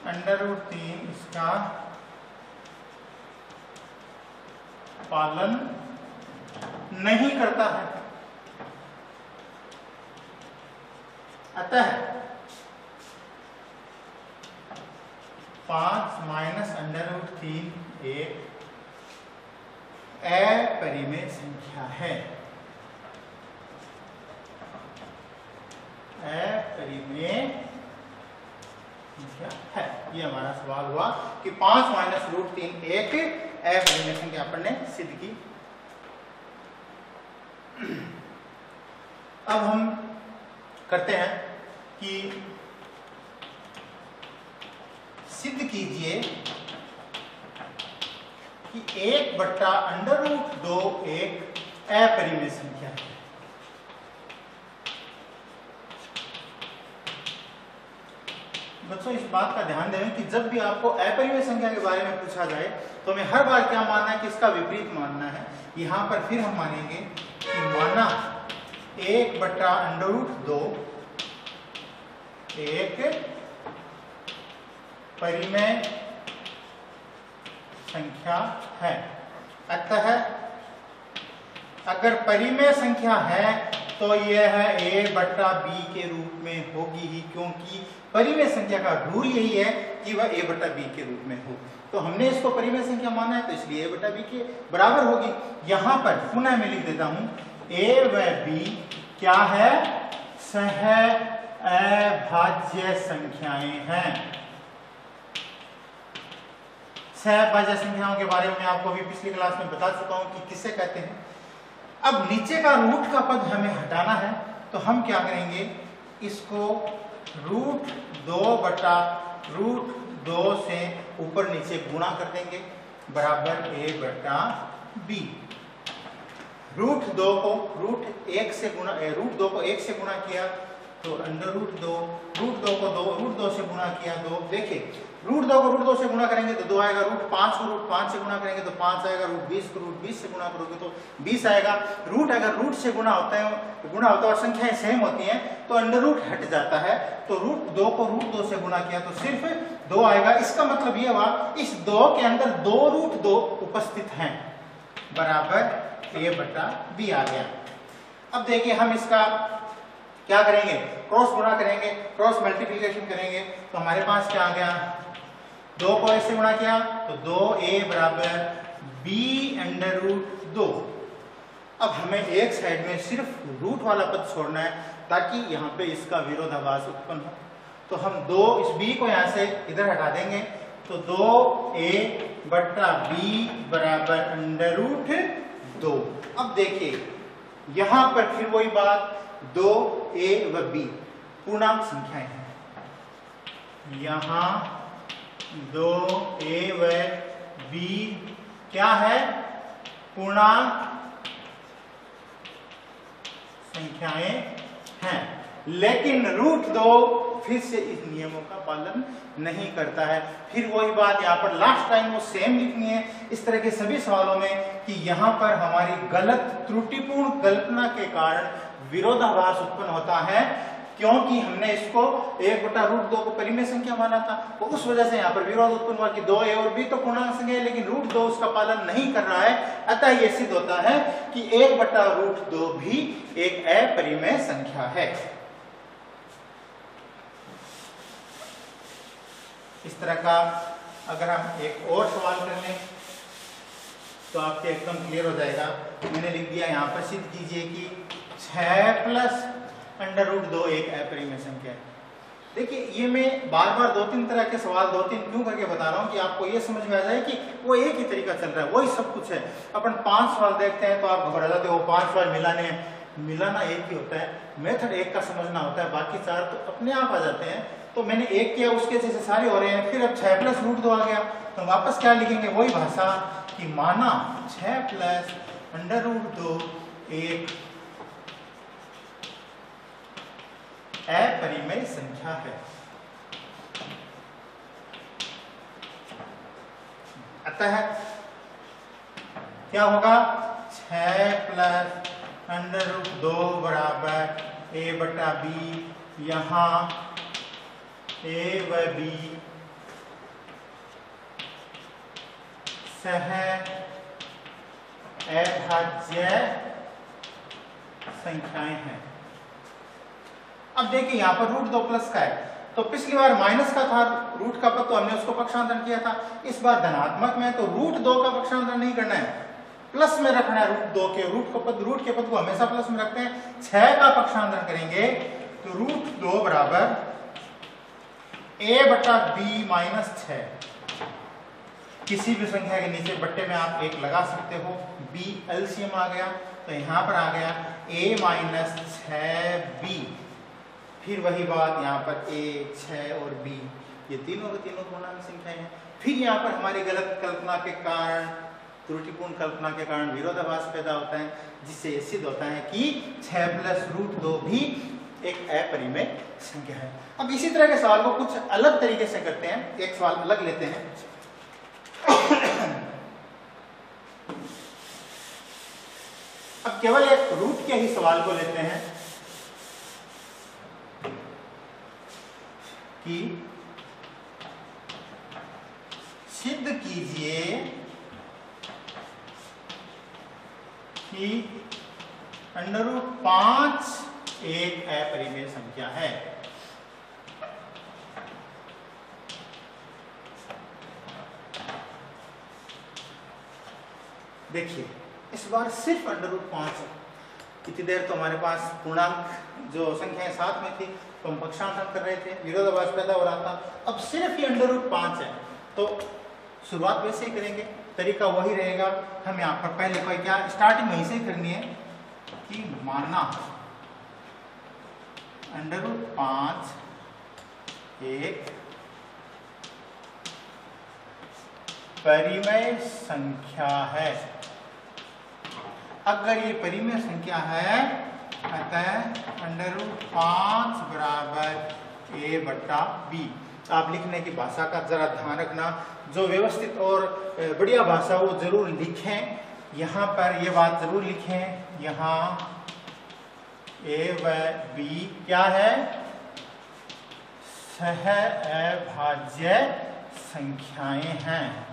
√3 इसका पालन नहीं करता है। अतः 5 माइनस √3 एक अपरिमेय संख्या है। अपरिमेय संख्या है, ये हमारा सवाल हुआ कि 5 माइनस √3 एक अपरिमेय संख्या अपन ने सिद्ध की। अब हम करते हैं कि सिद्ध कीजिए कि 1/√2 एक अपरिमेय संख्या है। बच्चों इस बात का ध्यान दें कि जब भी आपको अपरिमेय संख्या के बारे में पूछा जाए तो हमें हर बार क्या मानना है कि इसका विपरीत मानना है। यहां पर फिर हम मानेंगे कि माना 1/√2 एक परिमेय संख्या है। अतः अगर परिमेय संख्या है तो यह है a/b के रूप में होगी ही, क्योंकि परिमेय संख्या का रूल यही है कि वह a/b के रूप में हो। तो हमने इसको परिमेय संख्या माना है तो इसलिए a/b के बराबर होगी। यहां पर पुनः मैं लिख देता हूं, a व b क्या है, सह अभाज्य संख्याएं हैं। सहभाज्य संख्याओं के बारे में आपको भी पिछली क्लास में बता चुका हूं कि किसे कहते हैं। अब नीचे का रूट का पद हमें हटाना है तो हम क्या करेंगे, इसको √2 से ऊपर नीचे गुणा कर देंगे बराबर a/b। √2 को √1 से गुणा किया तो √2 को √2 से गुणा किया 2। देखिए √2 को √2 से गुणा करेंगे तो 2 आएगा, √5 को √5 से गुणा करेंगे तो 5 आएगा, √20 को √20 से गुणा करोगे तो 20 आएगा। रूट अगर रूट से गुणा होता है और संख्याएं सेम होती हैं तो अंडर हट जाता है। तो √2 को √2 से गुणा किया तो सिर्फ 2 आएगा। इसका मतलब ये हुआ इस 2 के अंदर 2 √2 उपस्थित हैं बराबर a/b आ गया। अब देखिए हम इसका क्या करेंगे, क्रॉस गुणा करेंगे, क्रॉस मल्टीप्लिकेशन करेंगे तो हमारे पास क्या आ गया, 2 को ऐसे गुणा किया तो 2a बराबर b अंडर रूट 2। अब हमें एक साइड में सिर्फ रूट वाला पद छोड़ना है ताकि यहाँ पे इसका विरोधाभास उत्पन्न हो। तो हम 2 इस b को यहाँ से इधर हटा देंगे तो 2a बट्टा b बराबर अंडर रूट 2। अब देखिए यहां पर फिर वही बात, 2a व b पूर्णांक संख्याएं हैं। यहां 2a व b क्या है? पूर्णांक संख्याएं हैं। लेकिन रूट 2 फिर से इस नियमों का पालन नहीं करता है। फिर वही बात यहाँ पर लास्ट टाइम वो सेम लिखनी है इस तरह के सभी सवालों में कि यहाँ पर हमारी गलत त्रुटिपूर्ण कल्पना के कारण विरोधाभास उत्पन्न होता है, क्योंकि हमने इसको 1/√2 को परिमेय संख्या माना था। तो उस वजह से यहाँ पर विरोध उत्पन्न हुआ कि 2a और b तो पूर्णांक संख्या है लेकिन √2 उसका पालन नहीं कर रहा है। अतः यह सिद्ध होता है कि 1/√2 भी एक अपरिमेय संख्या है। इस तरह का अगर हम एक और सवाल कर लें तो आपके एकदम क्लियर हो जाएगा। मैंने लिख दिया यहाँ पर, सिद्ध कीजिए कि 6 प्लस √2 एक अपरिमेय संख्या है। देखिए ये मैं बार बार 2-3 तरह के सवाल 2-3 क्यों करके बता रहा हूँ कि आपको ये समझ में आ जाए कि वो एक ही तरीका चल रहा है, वही सब कुछ है। अपन 5 सवाल देखते हैं तो आप घबरा जाते हो, 5 सवाल मिलाना एक ही होता है, मेथड एक का समझना होता है, बाकी 4 तो अपने आप आ जाते हैं। तो मैंने एक किया उसके जैसे सारे हो रहे हैं। फिर अब 6 प्लस √2 आ गया तो वापस क्या लिखेंगे? वही भाषा कि माना 6 प्लस √2 एक अपरिमेय संख्या है। अतः क्या होगा? 6 प्लस √2 बराबर a बटा b। यहां a व b सह अभाज्य संख्याएं हैं। अब देखिए यहाँ पर √2 प्लस का है, तो पिछली बार माइनस का था रूट का पद तो हमने उसको पक्षांतरण किया था। इस बार धनात्मक में तो √2 का पक्षांतरण नहीं करना है, प्लस में रखना है। रूट के पद को हमेशा प्लस में रखते हैं। 6 का पक्षांतरण करेंगे तो √2 बराबर a बटा b माइनस 6। किसी भी संख्या के नीचे बट्टे में आप 1 लगा सकते हो। b एलसीएम आ गया तो यहाँ पर आ गया a माइनस 6b। फिर वही बात यहाँ पर a, 6 और b, ये तीनों के तीनों पूर्णांक संख्याएं हैं। फिर यहाँ पर हमारी गलत कल्पना के कारण, त्रुटिपूर्ण कल्पना के कारण विरोधाभास पैदा होता है, जिससे ये सिद्ध होता है कि 6 प्लस √2 भी एक अपरिमेय संख्या है। अब इसी तरह के सवाल को कुछ अलग तरीके से करते हैं। एक सवाल अलग लेते हैं। अब केवल एक रूट के ही सवाल को लेते हैं कि सिद्ध कीजिए कि √5 एक अपरिमेय संख्या है। देखिए इस बार सिर्फ √5 है। इतनी देर तो हमारे पास पूर्णांक जो संख्याएं साथ में थी तो हम पक्षांतरण कर रहे थे, विरोधाभास पैदा हो रहा था। अब सिर्फ ये √5 है तो शुरुआत वैसे ही करेंगे, तरीका वही रहेगा। हम यहाँ पर पहले कोई क्या स्टार्टिंग वहीं से ही करनी है कि माना √5 एक परिमेय संख्या है। अगर ये परिमेय संख्या है अतः √5 बराबर a बटा b। आप लिखने की भाषा का जरा ध्यान रखना, जो व्यवस्थित और बढ़िया भाषा वो जरूर लिखें। यहाँ पर ये बात जरूर लिखें, यहाँ a व b क्या है? सह अभाज्य संख्याएं हैं।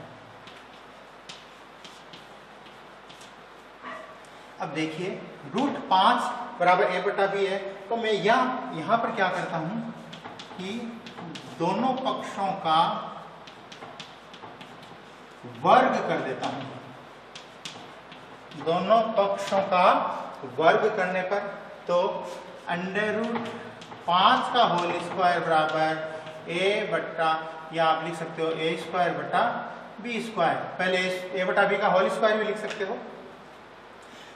अब देखिए √5 बराबर a बटा b है तो मैं यहाँ पर क्या करता हूं कि दोनों पक्षों का वर्ग कर देता हूं, दोनों पक्षों का वर्ग करने पर, तो √5 का होल स्क्वायर बराबर a बट्टा, या आप लिख सकते हो a स्क्वायर बटा b स्क्वायर। पहले a बटा b का होल स्क्वायर भी लिख सकते हो।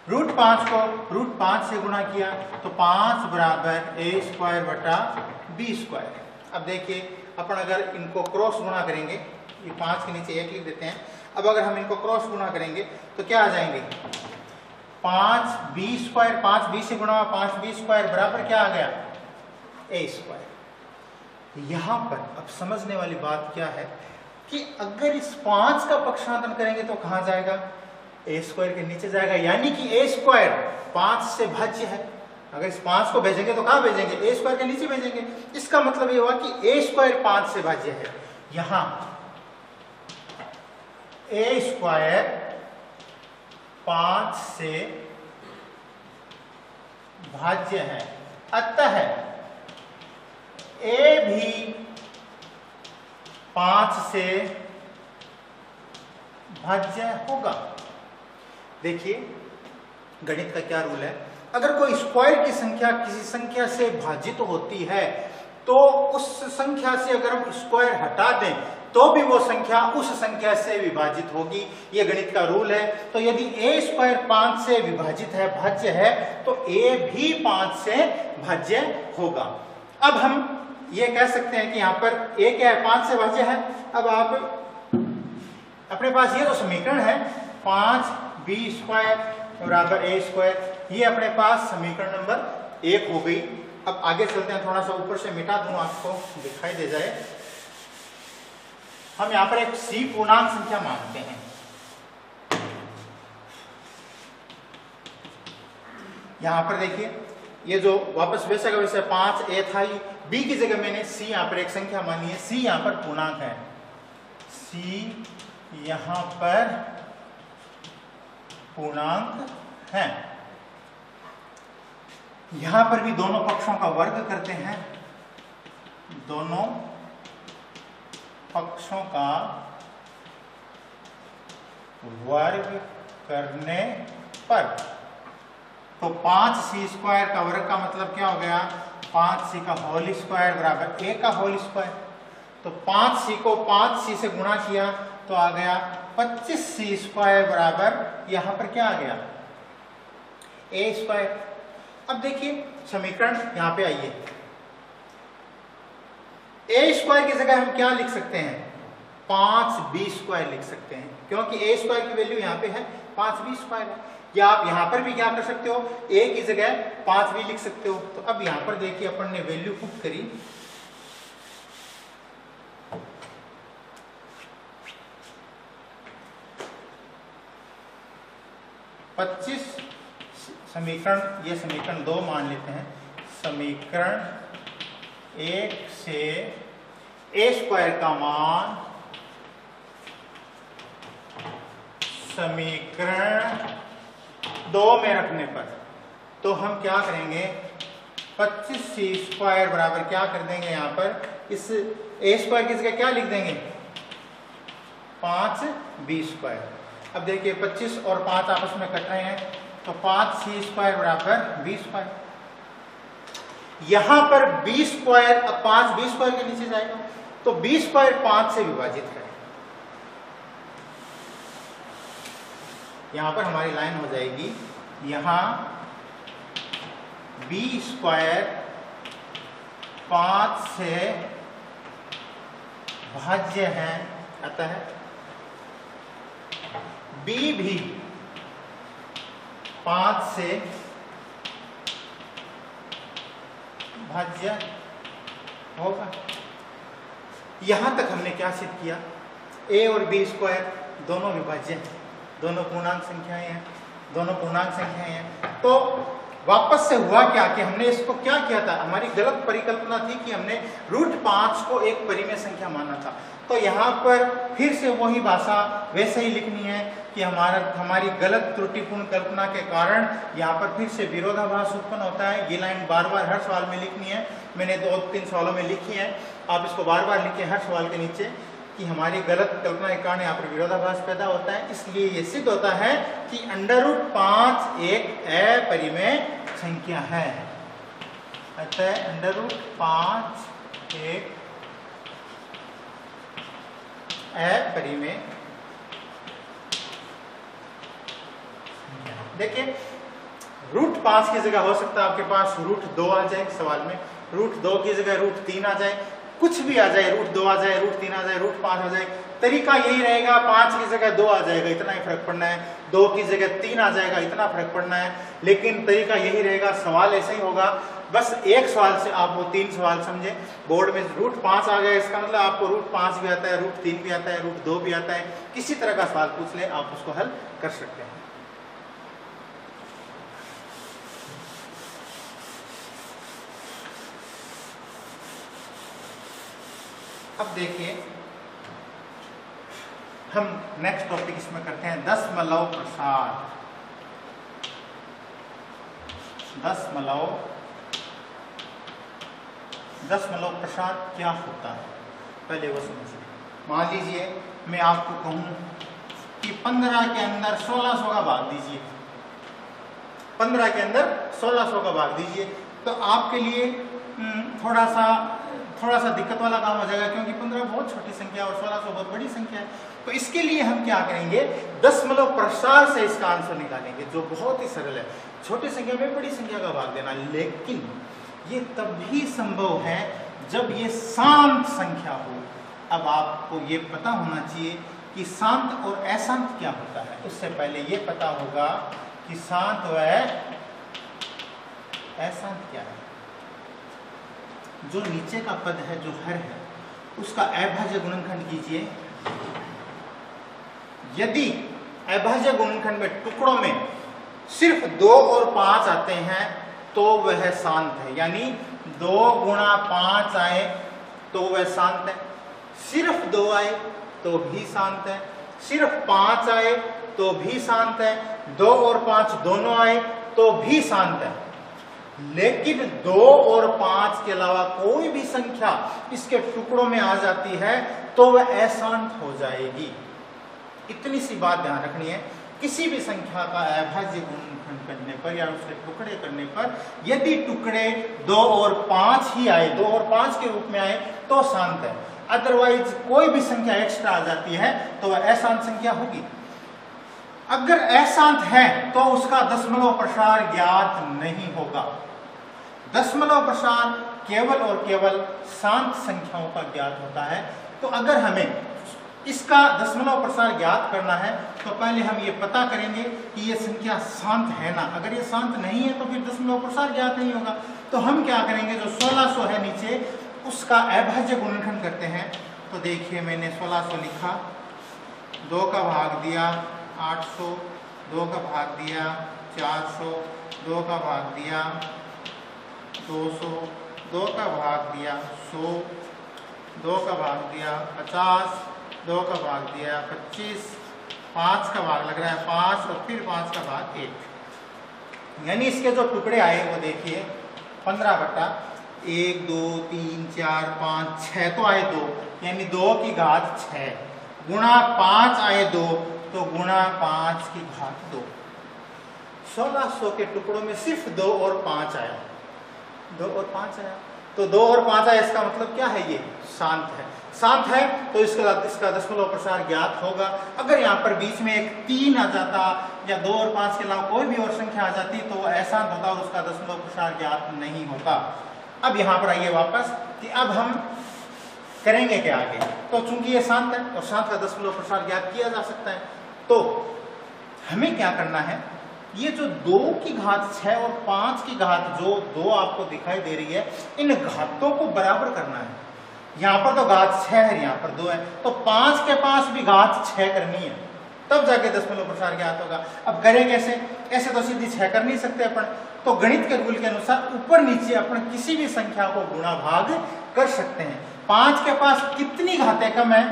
√5 को √5 से गुणा किया तो 5 बराबर a स्क्वायर बटा b स्क्वायर। अब देखिए अपन अगर इनको क्रॉस गुणा करेंगे, ये 5 के नीचे 1 लिख देते हैं। अब अगर हम इनको क्रॉस गुणा करेंगे तो क्या आ जाएंगे, 5b स्क्वायर, 5b से गुणा 5b स्क्वायर बराबर क्या आ गया, a स्क्वायर। यहां पर अब समझने वाली बात क्या है कि अगर इस 5 का पक्षांतरण करेंगे तो कहां जाएगा, a स्क्वायर के नीचे जाएगा, यानी कि a स्क्वायर 5 से भाज्य है। अगर इस 5 को भेजेंगे तो कहां भेजेंगे, a स्क्वायर के नीचे भेजेंगे। इसका मतलब ये हुआ कि a स्क्वायर 5 से भाज्य है। यहां a स्क्वायर 5 से भाज्य है, अतः a भी 5 से भाज्य होगा। देखिए गणित का क्या रूल है, अगर कोई स्क्वायर की संख्या किसी संख्या से भाजित होती है तो उस संख्या से अगर हम स्क्वायर हटा दें तो भी वो संख्या उस संख्या से विभाजित होगी। ये गणित का रूल है। तो यदि a स्क्वायर 5 से विभाजित है, भाज्य है, तो a भी 5 से भाज्य होगा। अब हम ये कह सकते हैं कि यहाँ पर a क्या है, 5 से भाज्य है। अब आप अपने पास ये तो समीकरण है, 5b स्क्वायर बराबर a स्क्वायर, ये अपने पास समीकरण नंबर 1 हो गई। अब आगे चलते हैं, थोड़ा सा ऊपर से मिटा दूं आपको दिखाई दे जाए। हम यहां पर एक c पूर्णांक संख्या मानते हैं। यहां पर देखिए ये जो वापस वैसे का वैसे 5a था, b की जगह मैंने c यहां पर एक संख्या मानी है। c यहां पर पूर्णांक है, c यहां पर पूर्णांक है। यहां पर भी दोनों पक्षों का वर्ग करते हैं, दोनों पक्षों का वर्ग करने पर, तो 5c स्क्वायर का वर्ग का मतलब क्या हो गया, 5c का होल स्क्वायर बराबर a का होल स्क्वायर। तो 5c को 5c से गुणा किया तो आ गया 25c स्क्वायर बराबर, यहां पर क्या आ गया, a स्क्वायर। अब देखिए समीकरण यहां पे आइए, a स्क्वायर की जगह हम क्या लिख सकते हैं, 5b स्क्वायर लिख सकते हैं, क्योंकि a स्क्वायर की वैल्यू यहां पे है 5b स्क्वायर है। या आप यहां पर भी क्या कर सकते हो, a की जगह 5b लिख सकते हो। तो अब यहां पर देखिए अपन ने वैल्यू पुट करी, समीकरण, ये समीकरण 2 मान लेते हैं। समीकरण 1 से a स्क्वायर का मान समीकरण 2 में रखने पर, तो हम क्या करेंगे, 25c स्क्वायर बराबर क्या कर देंगे, यहां पर इस a स्क्वायर की जगह क्या लिख देंगे, 5b स्क्वायर। अब देखिए 25 और 5 आपस में कट रहे हैं, तो 5c स्क्वायर बराबर b स्क्वायर। यहां पर b स्क्वायर, अब 5b स्क्वायर के नीचे जाएगा तो b स्क्वायर 5 से विभाजित है। यहां पर हमारी लाइन हो जाएगी, यहां b स्क्वायर 5 से भाज्य है, अतः b भी 5 से भाज्य होगा। यहां तक हमने क्या सिद्ध किया, a और b स्क्वायर दोनों विभाज्य हैं, दोनों पूर्णांक संख्याएं हैं, दोनों पूर्णांक संख्याएं हैं। तो वापस से हुआ क्या कि हमने इसको क्या किया था, हमारी गलत परिकल्पना थी कि हमने √5 को एक परिमेय संख्या माना था। तो यहाँ पर फिर से वही भाषा वैसे ही लिखनी है कि हमारी गलत त्रुटिपूर्ण कल्पना के कारण यहाँ पर फिर से विरोधाभास उत्पन्न होता है। ये लाइन बार बार हर सवाल में लिखनी है, मैंने 2-3 सवालों में लिखी है, आप इसको बार बार लिखें हर सवाल के नीचे कि हमारी गलत कल्पना के कारण यहाँ पर विरोधाभास पैदा होता है। इसलिए ये सिद्ध होता है कि √5 एक अपरिमेय संख्या है। अतः √5 एक अपरिमेय। देखिए √5 की जगह हो सकता है आपके पास √2 आ जाए सवाल में, √2 की जगह √3 आ जाए, कुछ भी आ जाए, √2 आ जाए, √3 आ जाए, √5 आ जाए, तरीका यही रहेगा। 5 की जगह 2 आ जाएगा, इतना ही फर्क पड़ना है। 2 की जगह 3 आ जाएगा, इतना फर्क पड़ना है। लेकिन तरीका यही रहेगा, सवाल ऐसा ही होगा। बस एक सवाल से आप वो 3 सवाल समझे। बोर्ड में √5 आ गया, इसका मतलब आपको √5 भी आता है, √3 भी आता है, √2 भी आता है। किसी तरह का सवाल पूछ ले, आप उसको हल कर सकते हैं। अब देखिए हम नेक्स्ट टॉपिक इसमें करते हैं दशमलव प्रसार। दशमलव प्रसार क्या होता है पहले वो समझिए। मान लीजिए मैं आपको कहूं कि 15 के अंदर 1600 का भाग दीजिए, 15 के अंदर 1600 का भाग दीजिए, तो आपके लिए थोड़ा सा दिक्कत वाला काम हो जाएगा, क्योंकि 15 बहुत छोटी संख्या और 1600 बहुत बड़ी संख्या है। तो इसके लिए हम क्या करेंगे, दशमलव प्रसार से इसका आंसर निकालेंगे, जो बहुत ही सरल है। छोटी संख्या में बड़ी संख्या का भाग देना, लेकिन ये तभी संभव है जब ये शांत संख्या हो। अब आपको ये पता होना चाहिए कि शांत और अशांत क्या होता है। उससे पहले ये पता होगा कि शांत व अशांत क्या है। जो नीचे का पद है, जो हर है, उसका अभाज्य गुणनखंड कीजिए। यदि अभाज्य गुणनखंड में टुकड़ों में सिर्फ 2 और 5 आते हैं तो वह शांत है, यानी 2 गुणा 5 आए तो वह शांत है। सिर्फ 2 आए तो भी शांत है, सिर्फ 5 आए तो भी शांत है, 2 और 5 दोनों आए तो भी शांत है। लेकिन 2 और 5 के अलावा कोई भी संख्या इसके टुकड़ों में आ जाती है तो वह अशांत हो जाएगी। इतनी सी बात ध्यान रखनी है। किसी भी संख्या का अभाज्य गुणनखंड करने पर या उसके टुकड़े करने पर यदि टुकड़े 2 और 5 ही आए, 2 और 5 के रूप में आए तो शांत है। अदरवाइज कोई भी संख्या एक्स्ट्रा आ जाती है तो वह अशांत संख्या होगी। अगर अशांत है तो उसका दशमलव प्रसार ज्ञात नहीं होगा। दशमलव प्रसार केवल और केवल शांत संख्याओं का ज्ञात होता है। तो अगर हमें इसका दशमलव प्रसार ज्ञात करना है तो पहले हम ये पता करेंगे कि ये संख्या शांत है ना। अगर ये शांत नहीं है तो फिर दशमलव प्रसार ज्ञात नहीं होगा। तो हम क्या करेंगे, जो 1600 है नीचे, उसका अभाज्य गुणनखंड करते हैं। तो देखिए मैंने 1600 लिखा, 2 का भाग दिया 800, 2 का भाग दिया 400, 2 का भाग दिया 200, 2 का भाग दिया 100, 2 का भाग दिया 50, 2 का भाग दिया 25, 5 का भाग लग रहा है 5 और फिर 5 का भाग 1। यानी इसके जो टुकड़े आए वो देखिए 15 बटा 1, 2, 3, 4, 5, 6 तो आए 2, यानी 2 की घात 6 गुणा 5 आए 2 तो गुणा 5 की घात 2। 1600 के टुकड़ों में सिर्फ 2 और 5 आया, 2 और 5 आया, तो 2 और 5 आया, इसका मतलब क्या है, ये शांत है। शांत है तो इसका दशमलव प्रसार ज्ञात होगा। अगर यहाँ पर बीच में एक 3 आ जाता या 2 और 5 के अलावा कोई भी और संख्या आ जाती तो वह अशांत होता और उसका दशमलव प्रसार ज्ञात नहीं होता। अब यहाँ पर आइए वापस कि अब हम करेंगे क्या आगे। तो चूंकि ये शांत है और शांत का दशमलव प्रसार ज्ञात किया जा सकता है, तो हमें क्या करना है, ये जो 2 की घात 6 और 5 की घात जो 2 आपको दिखाई दे रही है, इन घातों को बराबर करना है। यहाँ पर तो घात 6 है, यहाँ पर 2 है, तो 5 के पास भी घात 6 करनी है, तब जाके दशमलव प्रसार ज्ञात होगा। अब करें कैसे, ऐसे तो सीधी 6 कर नहीं सकते अपन, तो गणित के रूल के अनुसार ऊपर नीचे अपन किसी भी संख्या को गुणा भाग कर सकते हैं। 5 के पास कितनी घातें कम है,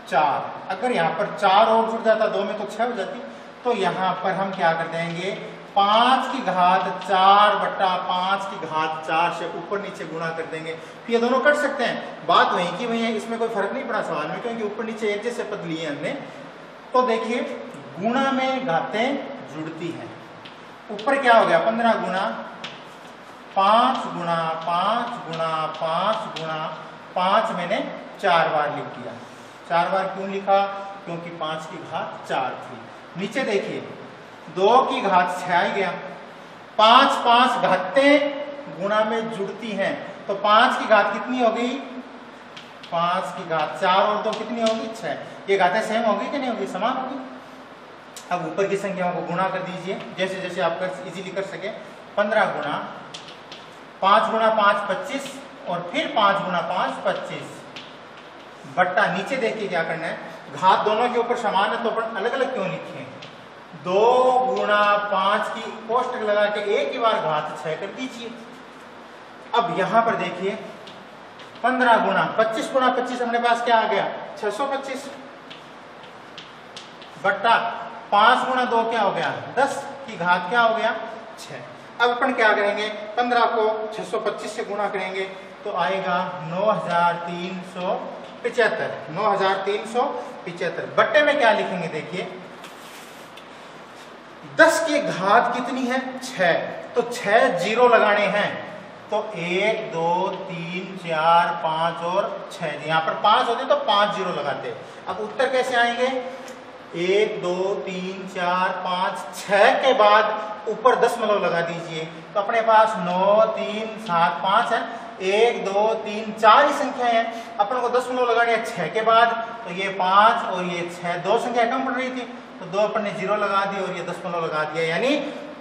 4। अगर यहाँ पर 4 और जुड़ जाता 2 में तो 6 हो जाती, तो यहाँ पर हम क्या कर देंगे, 5 की घात 4 बटा 5 की घात 4 से ऊपर नीचे गुणा कर देंगे। फिर ये दोनों कट सकते हैं, बात वही की वही है, इसमें कोई फर्क नहीं पड़ा सवाल में, क्योंकि ऊपर नीचे एक जैसे पद लिए हमने। तो देखिए गुणा में घातें जुड़ती हैं। ऊपर क्या हो गया 15 गुणा 5 गुणा 5 गुणा 5 गुणा 5 मैंने 4 बार लिख दिया। 4 बार क्यों लिखा? क्योंकि 5 की घात 4 थी। नीचे देखिए 2 की घात 6 आ गया। 5 5 घातें गुणा में जुड़ती हैं, तो 5 की घात कितनी होगी? 5 की घात 4 और 2 कितनी होगी? 6। ये घातें सेम होगी कि नहीं होगी? समान होगी। अब ऊपर की संख्याओं को गुणा कर दीजिए जैसे जैसे आप इजीली कर सके। 15 गुणा 5 गुणा 5 25 और फिर 5 गुणा 5 25 बट्टा नीचे देखिए क्या करना है, घात दोनों के ऊपर समान है तो अपन अलग अलग क्यों लिखे? 2 गुणा 5 की कोष्टक लगा के एक ही बार घात 6 कर दीजिए। अब यहां पर देखिए 15 गुणा 25 गुणा 25 अपने पास क्या आ गया? 625 बट्टा 5 गुणा 2 क्या हो गया? 10 की घात क्या हो गया? 6। अब अपन क्या करेंगे? 15 को 625 से गुणा करेंगे तो आएगा 9375। 9375 बट्टे में क्या लिखेंगे? देखिए 10 की घात कितनी है? 6। तो 6 जीरो लगाने हैं, तो 1 2 3 4 5 और 6। यहाँ पर 5 होते तो 5 जीरो लगाते। अब उत्तर कैसे आएंगे? 1 2 3 4 5 6 के बाद ऊपर दशमलव लगा दीजिए, तो अपने पास 9 3 7 5 है। 1 2 3 4 ही संख्या है, अपन को दशमलव लगाने हैं 6 के बाद, तो ये 5 और ये 6 दो संख्या कम पड़ रही थी, तो 2 अपन ने जीरो लगा दी और ये दशमलव लगा दिया, यानी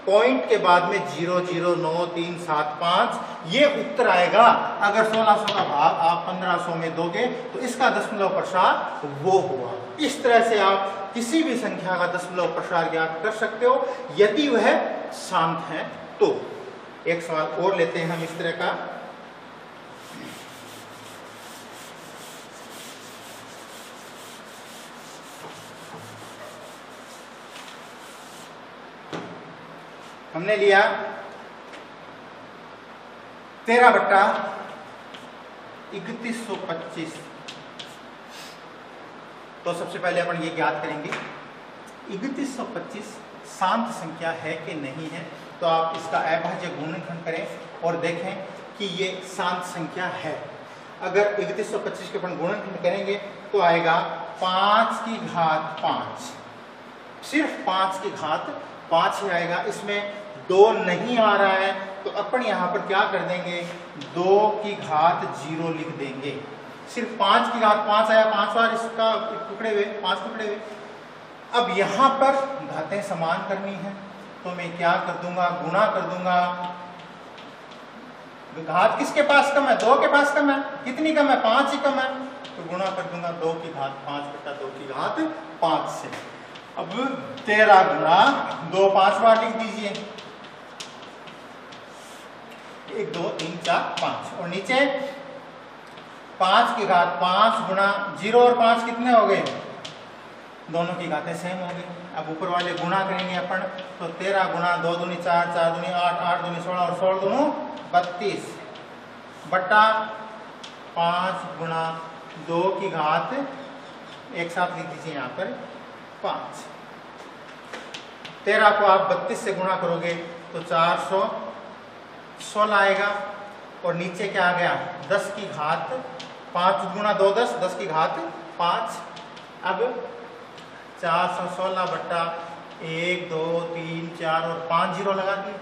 पॉइंट के बाद में 0 0 9 3 7 5 ये उत्तर आएगा। अगर 1600 का भाग आप 1500 में दोगे तो इसका दशमलव प्रसार वो हुआ। इस तरह से आप किसी भी संख्या का दशमलव प्रसार ज्ञात कर सकते हो यदि वह शांत है तो। एक सवाल और लेते हैं हम इस तरह का। हमने लिया 13 बट्टा 3125। तो सबसे पहले अपन ये ज्ञात करेंगे 3125 शांत संख्या है कि नहीं है। तो आप इसका अभाज्य गुणनखंड करें और देखें कि ये शांत संख्या है। अगर 3125 के अपन गुणनखंड करेंगे तो आएगा 5 की घात 5, सिर्फ 5 की घात 5 ही आएगा, इसमें 2 नहीं आ रहा है, तो अपन यहाँ पर क्या कर देंगे? 2 की घात 0 लिख देंगे। सिर्फ 5 की घात 5 आया, 5 बार इसका टुकड़े हुए 5 टुकड़े हुए। अब यहाँ पर घातें समान करनी है तो मैं क्या कर दूंगा? गुणा कर दूंगा। घात किसके पास कम है? 2 के पास कम है। कितनी कम है? 5 ही कम है, तो गुणा कर दूंगा 2 की घात 5 बटा 2 की घात 5 से। अब 13 गुणा 2 5 बार लिख दीजिए, 1 2 3 4 5 और नीचे 5 की घात 5 गुणा 0 और 5 कितने हो गए? दोनों की घातें सेम हो गई। अब ऊपर वाले गुणा करेंगे अपन, तो 13 गुणा 2 दूनी 4 4 दूनी 8 8 दूनी 16 और 16 दूनी 32 बट्टा 5 गुणा 2 की घात एक साथ लिख दीजिए यहाँ पर 5। 13 को आप 32 से गुणा करोगे तो 416 आएगा और नीचे क्या आ गया? 10 की घात 5 गुणा 2 10, 10 की घात 5। अब 416 बट्टा 1 2 3 4 और 5 जीरो लगा दिए।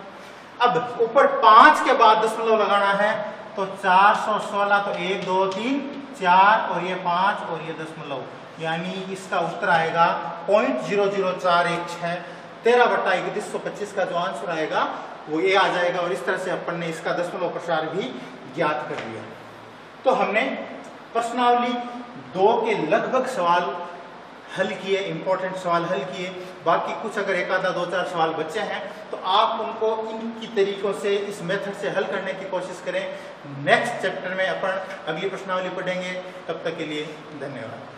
अब ऊपर 5 के बाद दशमलव लगाना है, तो 416 तो 1 2 3 4 और ये 5 और ये दशमलव, यानी इसका उत्तर आएगा 0.00416। 13 बट्टा 3125 का जो आंसर आएगा वो ये आ जाएगा। और इस तरह से अपन ने इसका दशमलव प्रसार भी ज्ञात कर लिया। तो हमने प्रश्नावली 2 के लगभग सवाल हल किए, इंपॉर्टेंट सवाल हल किए। बाकी कुछ अगर एक आधा 2-4 सवाल बचे हैं तो आप उनको इनकी तरीकों से, इस मेथड से हल करने की कोशिश करें। नेक्स्ट चैप्टर में अपन अगली प्रश्नावली पढ़ेंगे। तब तक के लिए धन्यवाद।